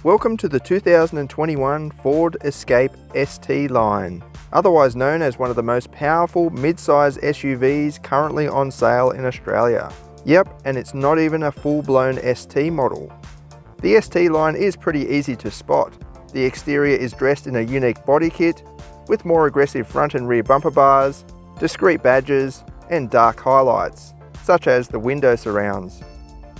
Welcome to the 2021 Ford Escape ST line, otherwise known as one of the most powerful mid-size SUVs currently on sale in Australia. Yep, and it's not even a full-blown ST model. The ST line is pretty easy to spot. The exterior is dressed in a unique body kit with more aggressive front and rear bumper bars, discrete badges, and dark highlights, such as the window surrounds.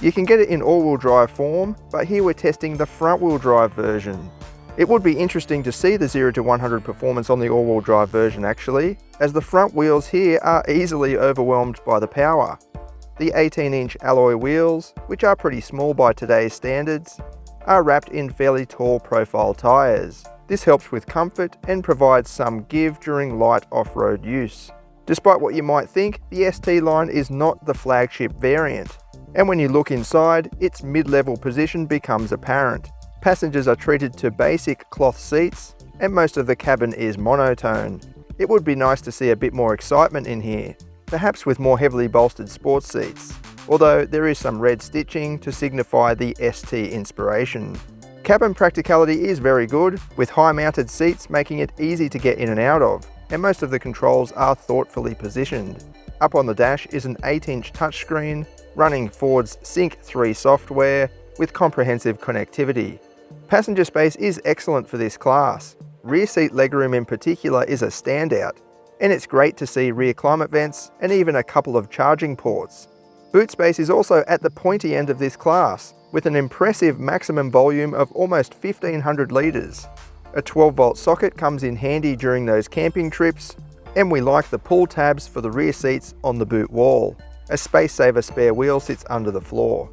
You can get it in all-wheel drive form, but here we're testing the front-wheel drive version. It would be interesting to see the 0 to 100 performance on the all-wheel drive version actually, as the front wheels here are easily overwhelmed by the power. The 18-inch alloy wheels, which are pretty small by today's standards, are wrapped in fairly tall profile tyres. This helps with comfort and provides some give during light off-road use. Despite what you might think, the ST line is not the flagship variant. And when you look inside, its mid-level position becomes apparent. Passengers are treated to basic cloth seats, and most of the cabin is monotone. It would be nice to see a bit more excitement in here, perhaps with more heavily bolstered sports seats, although there is some red stitching to signify the ST inspiration. Cabin practicality is very good, with high-mounted seats making it easy to get in and out of, and most of the controls are thoughtfully positioned. Up on the dash is an 8-inch touchscreen, running Ford's Sync 3 software with comprehensive connectivity. Passenger space is excellent for this class. Rear seat legroom in particular is a standout, and it's great to see rear climate vents and even a couple of charging ports. Boot space is also at the pointy end of this class, with an impressive maximum volume of almost 1,500 litres. A 12-volt socket comes in handy during those camping trips, and we like the pull tabs for the rear seats on the boot wall. A space-saver spare wheel sits under the floor.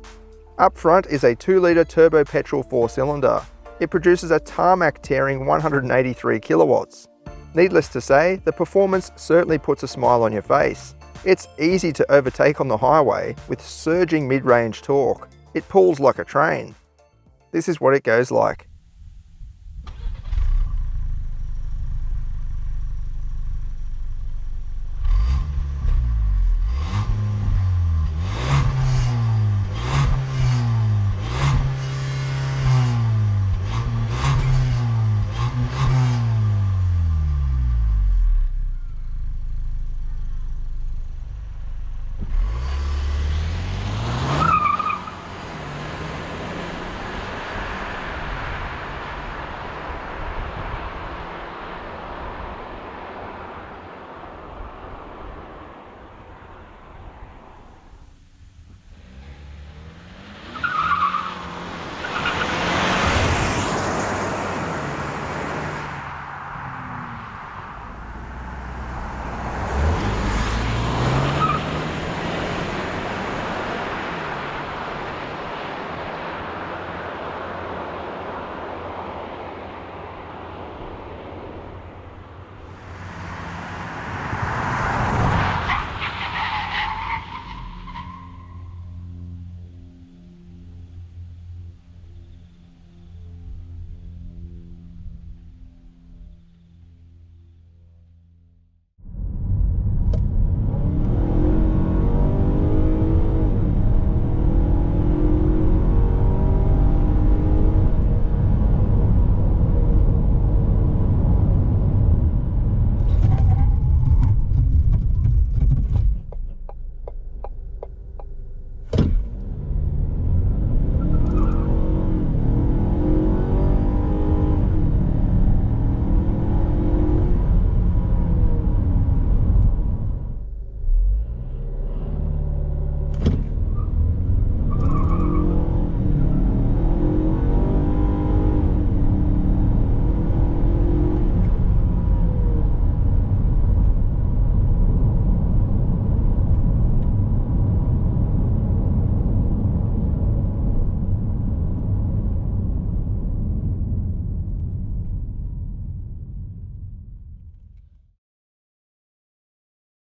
Up front is a 2-litre turbo-petrol 4-cylinder. It produces a tarmac-tearing 183 kilowatts. Needless to say, the performance certainly puts a smile on your face. It's easy to overtake on the highway with surging mid-range torque. It pulls like a train. This is what it goes like.